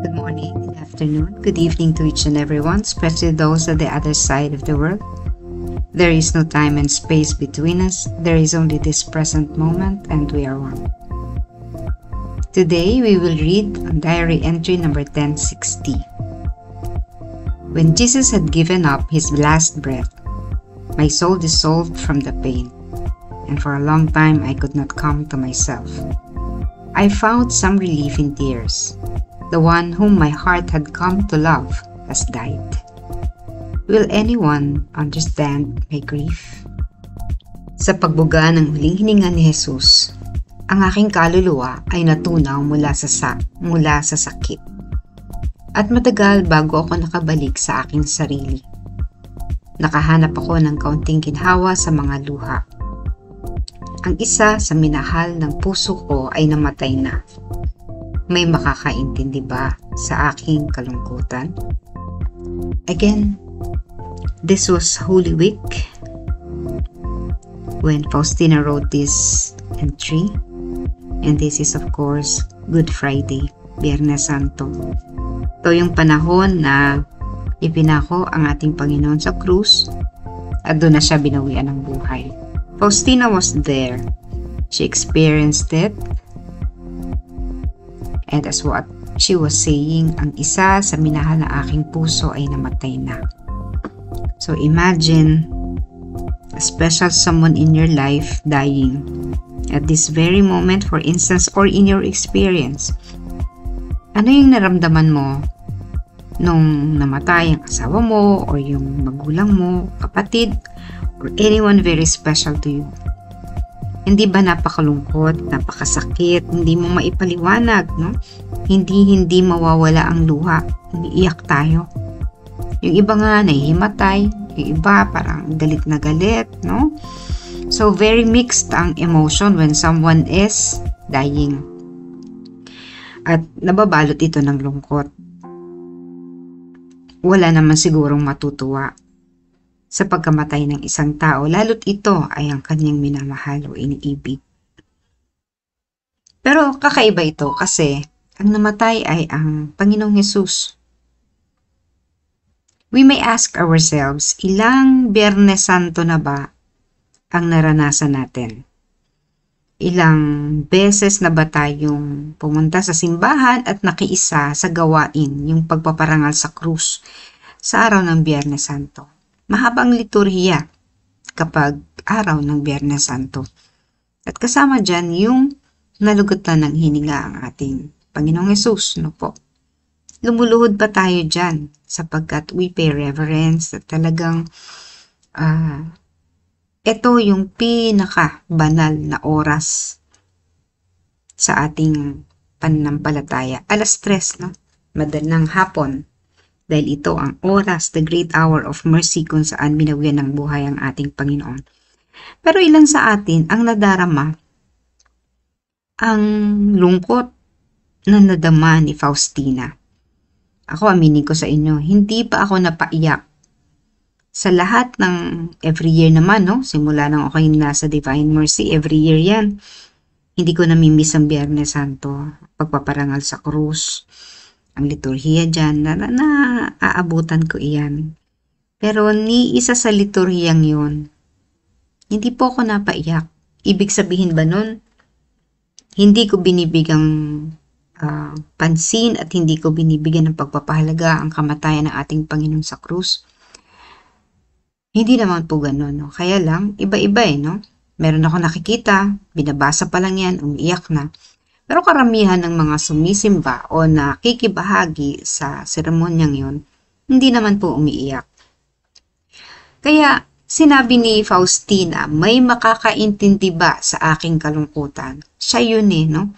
Good morning, good afternoon, good evening to each and everyone, especially those at the other side of the world. There is no time and space between us. There is only this present moment, and we are one. Today, we will read on diary entry number 1060. When Jesus had given up his last breath, my soul dissolved from the pain, and for a long time I could not come to myself. I found some relief in tears. The one whom my heart had come to love has died. Will anyone understand my grief? Sa pagbuga ng huling hininga ni Jesus, ang aking kaluluwa ay natunaw mula sa sakit. At matagal bago ako nakabalik sa aking sarili. Nakahanap ako ng kaunting ginhawa sa mga luha. Ang isa sa minahal ng puso ko ay namatay na. May makakaintindi ba sa aking kalungkutan? Again, this was Holy Week when Faustina wrote this entry, and this is of course Good Friday, Biyernes Santo. Ito yung panahon na ipinako ang ating Panginoon sa krus at doon na siya binawian ng buhay. Faustina was there. She experienced it. And as what she was saying, ang isa sa minahal na aking puso ay namatay na. So imagine a special someone in your life dying at this very moment, for instance, or in your experience. Ano yung naramdaman mo nung namatay ang asawa mo or yung magulang mo, kapatid, or anyone very special to you? Hindi ba napakalungkot, napakasakit, hindi mo maipaliwanag, no? Hindi mawawala ang luha, umiiyak tayo. Yung iba nga nahihimatay, yung iba parang galit na galit, no? So very mixed ang emotion when someone is dying. At nababalot ito ng lungkot. Wala naman sigurong matutuwa sa pagkamatay ng isang tao, lalo't ito ay ang kanyang minamahal o iniibig. Pero kakaiba ito kasi ang namatay ay ang Panginoong Hesus. We may ask ourselves, ilang Biyernes Santo na ba ang naranasan natin? Ilang beses na ba tayong pumunta sa simbahan at nakiisa sa gawain, yung pagpaparangal sa krus sa araw ng Biyernes Santo? Mahabang liturhiya kapag araw ng Biyernes Santo. At kasama dyan yung nalugutan ng hininga ang ating Panginoong Hesus, no po? Lumuluhod pa tayo dyan sapagkat we pay reverence at talagang ito yung pinaka-banal na oras sa ating pananampalataya. 3:00, no? Madalang hapon. Dahil ito ang oras, the great hour of mercy kung saan binawian ng buhay ang ating Panginoon. Pero ilan sa atin ang nadarama ang lungkot na nadama ni Faustina. Ako, aminin ko sa inyo, hindi pa ako napaiyak. Sa lahat ng every year naman, no? Simula nang ako nasa Divine Mercy, every year yan. Hindi ko namimiss ang Biyernes Santo, pagpaparangal sa krus, ang liturhiya dyan, na aabutan ko iyan. Pero ni isa sa liturhiyang yun, hindi po ako napaiyak. Ibig sabihin ba nun, hindi ko binibigang pansin at hindi ko binibigyan ng pagpapahalaga ang kamatayan ng ating Panginoon sa krus? Hindi naman po ganun, no? Kaya lang, iba-iba no? Meron ako nakikita, binabasa pa lang yan, umiiyak na. Pero karamihan ng mga sumisimba o nakikibahagi sa seremonyang yon, hindi naman po umiiyak. Kaya sinabi ni Faustina, may makakaintindi ba sa aking kalungkutan? Siya yun no?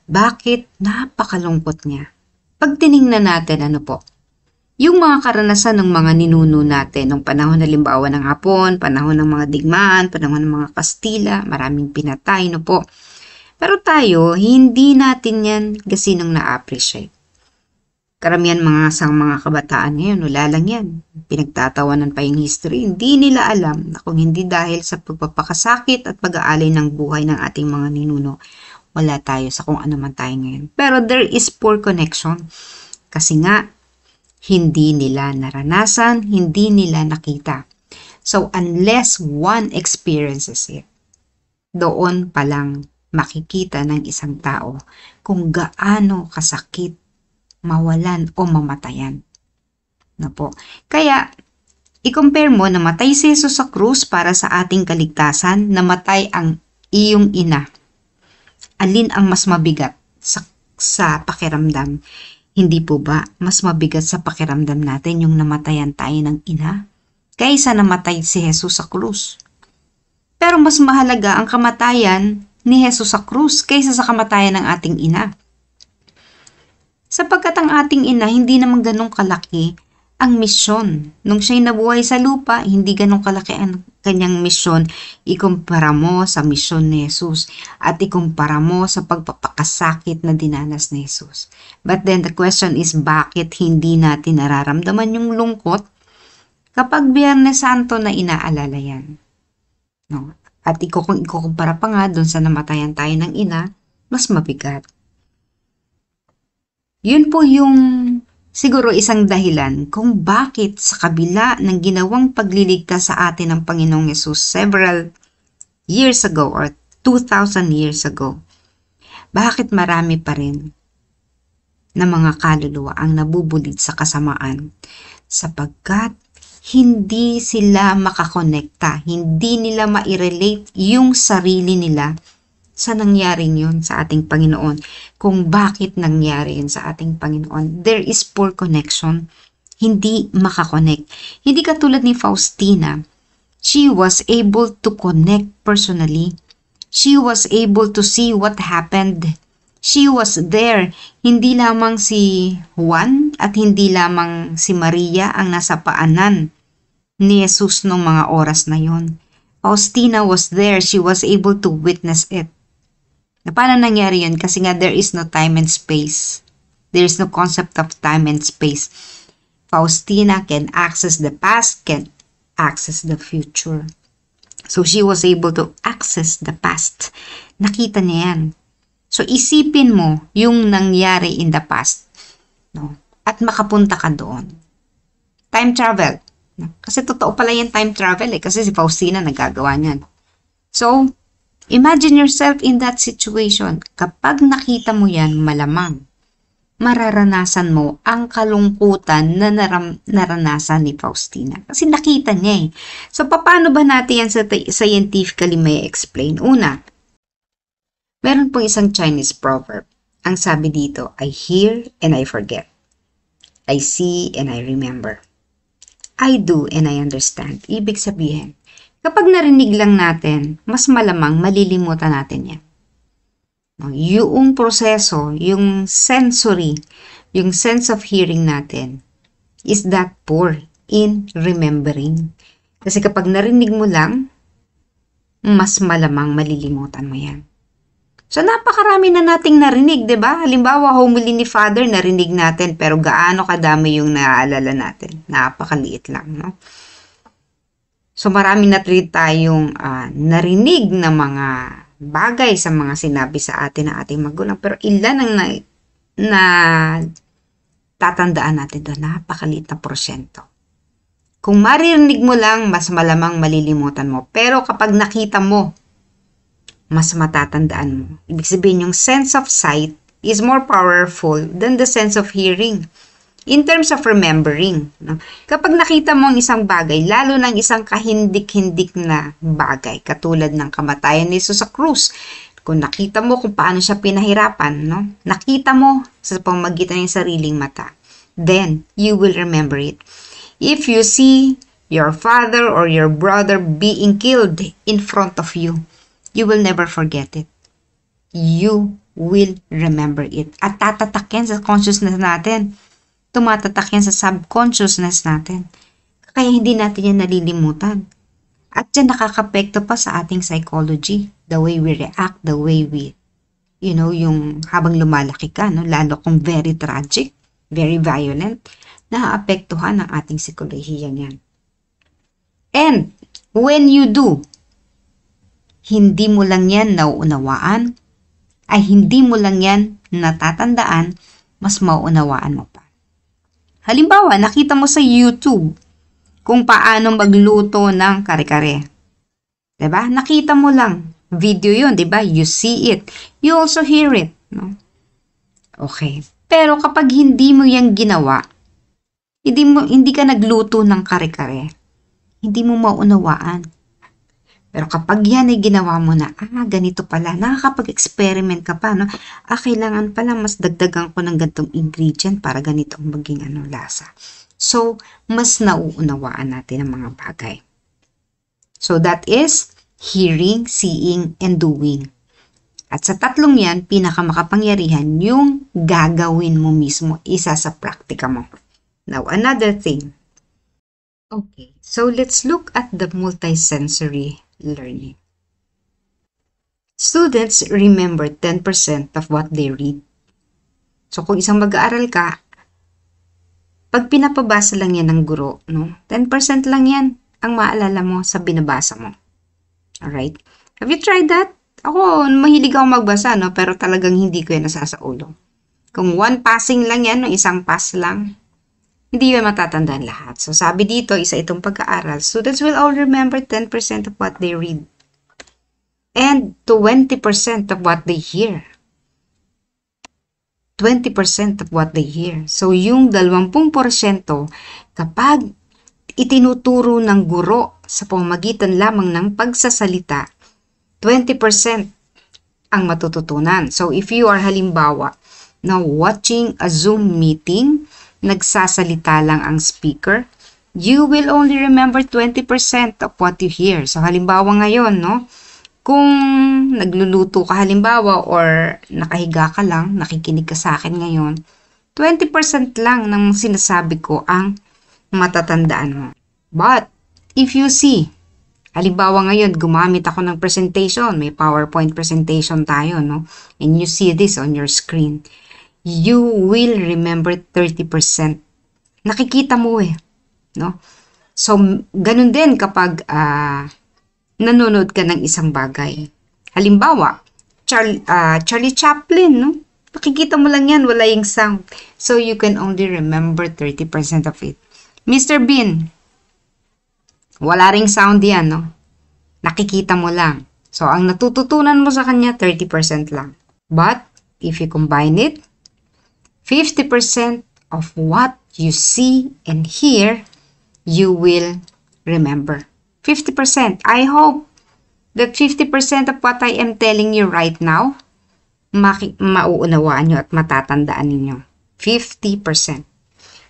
Bakit napakalungkot niya? Pag tiningnan natin, ano po? Yung mga karanasan ng mga ninuno natin, nung panahon halimbawa ng Hapon, panahon ng mga digmaan, panahon ng mga Kastila, maraming pinatay, no po? Pero tayo, hindi natin yan gasinong na-appreciate. Karamihan mga kabataan ngayon, wala lang yan. Pinagtatawanan pa yung history. Hindi nila alam na kung hindi dahil sa pagpapakasakit at pag-aalay ng buhay ng ating mga ninuno, wala tayo sa kung ano man tayo ngayon. Pero there is poor connection. Kasi nga, hindi nila naranasan, hindi nila nakita. So, unless one experiences it, doon pa lang makikita ng isang tao kung gaano kasakit mawalan o mamatayan. No po. Kaya, i-compare mo, namatay si Jesus sa krus para sa ating kaligtasan, namatay ang iyong ina. Alin ang mas mabigat sa pakiramdam? Hindi po ba mas mabigat sa pakiramdam natin yung namatayan tayo ng ina kaysa namatay si Jesus sa krus? Pero mas mahalaga ang kamatayan ni Jesus sa krus kaysa sa kamatayan ng ating ina. Sapagkat ang ating ina hindi naman ganong kalaki ang misyon. Nung siya'y nabuhay sa lupa, hindi ganong kalaki ang kanyang misyon. Ikumpara mo sa misyon ni Jesus at ikumpara mo sa pagpapakasakit na dinanas ni Jesus. But then the question is, bakit hindi natin nararamdaman yung lungkot kapag Biyernes Santo na inaalala yan? No? At kung ikukumpara pa nga dun sa namatayan tayo ng ina, mas mabigat. Yun po yung siguro isang dahilan kung bakit sa kabila ng ginawang pagliligtas sa atin ng Panginoong Yesus several years ago or 2,000 years ago, bakit marami pa rin na mga kaluluwa ang nabubulid sa kasamaan? Sapagkat hindi sila makakonekta, hindi nila ma-relate yung sarili nila sa nangyaring yun sa ating Panginoon. Kung bakit nangyari yun sa ating Panginoon. There is poor connection. Hindi makakonect. Hindi katulad ni Faustina. She was able to connect personally. She was able to see what happened. She was there. Hindi lamang si Juan at hindi lamang si Maria ang nasa paanan ni Jesus noong mga oras na yon. Faustina was there. She was able to witness it. Na paano nangyari yun? Kasi nga there is no time and space. There is no concept of time and space. Faustina can access the past, can access the future. So she was able to access the past. Nakita niya yan. So isipin mo yung nangyari in the past. No? At makapunta ka doon. Time travel. No? Kasi totoo pala yung time travel kasi si Faustina nagagawa niyan. So, imagine yourself in that situation. Kapag nakita mo yan, malamang mararanasan mo ang kalungkutan na naranasan ni Faustina. Kasi nakita niya eh. So, paano ba natin yan scientifically may explain? Una, meron pong isang Chinese proverb. Ang sabi dito, I hear and I forget. I see and I remember. I do and I understand. Ibig sabihin, kapag narinig lang natin, mas malamang malilimutan natin yan. Yung proseso, yung sensory, yung sense of hearing natin is that poor in remembering. Kasi kapag narinig mo lang, mas malamang malilimutan mo yan. So, napakarami na nating narinig, di ba? Halimbawa, homily ni Father, narinig natin, pero gaano kadami yung naaalala natin? Napakaliit lang, no? So, marami na rin tayong narinig na mga bagay sa mga sinabi sa atin ng ating magulang. Pero ilan ang na tatandaan natin doon? Napakaliit na porsyento. Kung maririnig mo lang, mas malamang malilimutan mo. Pero kapag nakita mo, mas matatandaan mo. Ibig sabihin, yung sense of sight is more powerful than the sense of hearing. In terms of remembering, no? Kapag nakita mo ang isang bagay, lalo ng isang kahindik-hindik na bagay, katulad ng kamatayan ni Jesus sa krus, kung nakita mo kung paano siya pinahirapan, no? Nakita mo sa pamamagitan ng sariling mata, then you will remember it. If you see your father or your brother being killed in front of you, you will never forget it. You will remember it. At tatatak yan sa consciousness natin. Tumatatak yan sa subconsciousness natin. Kaya hindi natin yan nalilimutan. At yan nakakapekto pa sa ating psychology. The way we react, the way we, yung habang lumalaki ka, no? Lalo kung very tragic, very violent, naaapektuhan ang ating psikolohiya niyan. And when you do, hindi mo lang yan nauunawaan, ay hindi mo lang yan natatandaan, mas mauunawaan mo pa. Halimbawa, nakita mo sa YouTube kung paano magluto ng kare-kare. Diba? Nakita mo lang. Video yun, diba? You see it. You also hear it. No? Okay. Pero kapag hindi mo yan ginawa, hindi ka nagluto ng kare-kare, hindi mo maunawaan. Pero kapag yan ay ginawa mo na, ganito pala, nakakapag-experiment ka pa, no? Kailangan pala mas dagdagan ko ng ganitong ingredient para ganito ang maging lasa. So, mas nauunawaan natin ang mga bagay. So, that is hearing, seeing, and doing. At sa tatlong yan, pinakamakapangyarihan yung gagawin mo mismo, isa sa praktika mo. Now, another thing. Okay, so let's look at the multisensory learning. Students remember 10% of what they read. So, kung isang mag-aaral ka, pag pinapabasa lang yan ng guro, no? 10% lang yan ang maalala mo sa binabasa mo. Alright? Have you tried that? Ako, mahilig ako magbasa, no? Pero talagang hindi ko yan nasasaulo. Kung one passing lang yan, no? Isang pass lang, hindi yan matatandaan lahat. So, sabi dito, isa itong pag-aaral, students will all remember 10% of what they read and 20% of what they hear. 20% of what they hear. So, yung 20% kapag itinuturo ng guro sa pamamagitan lamang ng pagsasalita, 20% ang matututunan. So, if you are halimbawa now watching a Zoom meeting, nagsasalita lang ang speaker, you will only remember 20% of what you hear. So, halimbawa ngayon, no? Kung nagluluto ka halimbawa or nakahiga ka lang, nakikinig ka sa akin ngayon, 20% lang ng sinasabi ko ang matatandaan mo. But, if you see, halimbawa ngayon, gumamit ako ng presentation, may PowerPoint presentation tayo, no? And you see this on your screen, you will remember 30%. Nakikita mo no? So, ganun din kapag nanonood ka ng isang bagay. Halimbawa, Charlie Chaplin, no? Nakikita mo lang yan, wala yung sound. So, you can only remember 30% of it. Mr. Bean, wala ring sound yan, no? Nakikita mo lang. So, ang natututunan mo sa kanya, 30% lang. But, if you combine it, 50% of what you see and hear, you will remember. 50%. I hope that 50% of what I am telling you right now, mauunawaan nyo at matatandaan ninyo. 50%.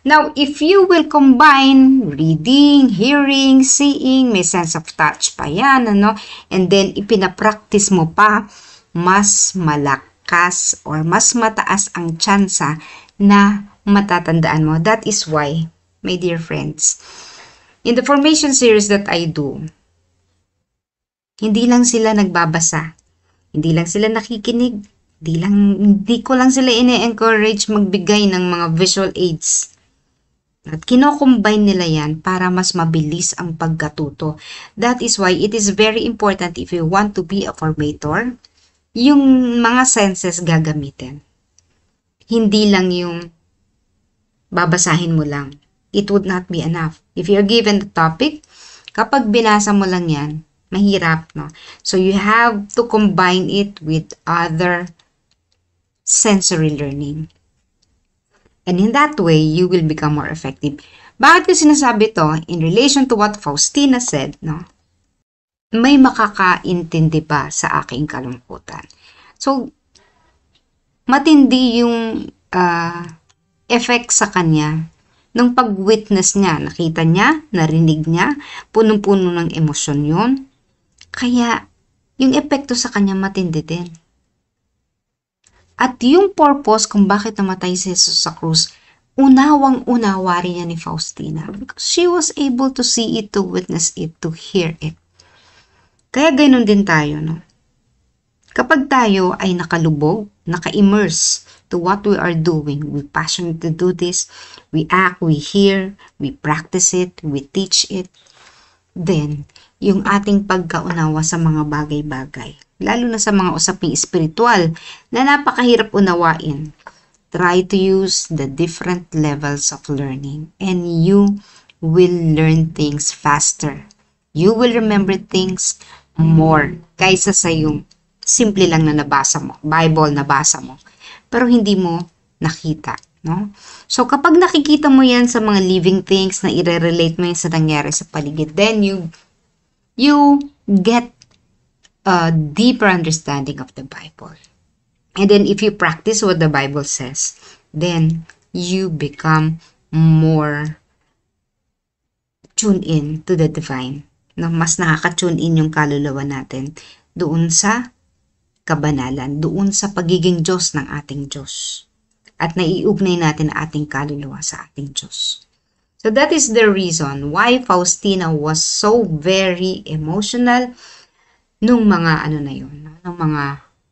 Now, if you will combine reading, hearing, seeing, may sense of touch pa yan, and then ipinapractice mo pa, mas malakas or mas mataas ang tsansa na matatandaan mo. That is why, my dear friends, in the formation series that I do, hindi lang sila nagbabasa, hindi lang sila nakikinig, hindi ko lang sila ine-encourage magbigay ng mga visual aids. At kino-combine nila yan para mas mabilis ang pagkatuto. That is why it is very important if you want to be a formator, yung mga senses gagamitin. Hindi lang yung babasahin mo lang. It would not be enough. If you're given the topic, kapag binasa mo lang yan, mahirap, no? So you have to combine it with other sensory learning. And in that way, you will become more effective. Bakit ko sinasabi to? In relation to what Faustina said, no? May makakaintindi ba sa aking kalungkutan? So, matindi yung effect sa kanya ng pag-witness niya. Nakita niya, narinig niya, punong-puno ng emosyon yun. Kaya, yung epekto sa kanya matindi din. At yung purpose kung bakit namatay si Jesus sa krus, unawang-unawa rin niya ni Faustina. Because she was able to see it, to witness it, to hear it. Kaya ganoon din tayo, no? Kapag tayo ay nakalubog, naka-immerse to what we are doing, we passionate to do this, we act, we hear, we practice it, we teach it, then, yung ating pagkaunawa sa mga bagay-bagay, lalo na sa mga usaping espiritual na napakahirap unawain, Try to use the different levels of learning and you will learn things faster. You will remember things more kaysa sa yung simple lang na nabasa mo, Bible nabasa mo, pero hindi mo nakita, no? So, kapag nakikita mo yan sa mga living things na i-relate mo yan sa nangyari sa paligid, then you get a deeper understanding of the Bible. And then, if you practice what the Bible says, then you become more tuned in to the divine. No? Mas nakaka-tune in yung kaluluwa natin doon sa kabanalan, doon sa pagiging Diyos ng ating Diyos. At naiugnay natin ang ating kaluluwa sa ating Diyos. So that is the reason why Faustina was so very emotional nung mga nung mga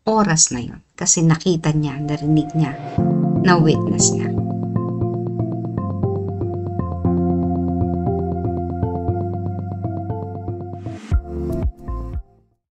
oras na yun. Kasi nakita niya, narinig niya, na-witness niya.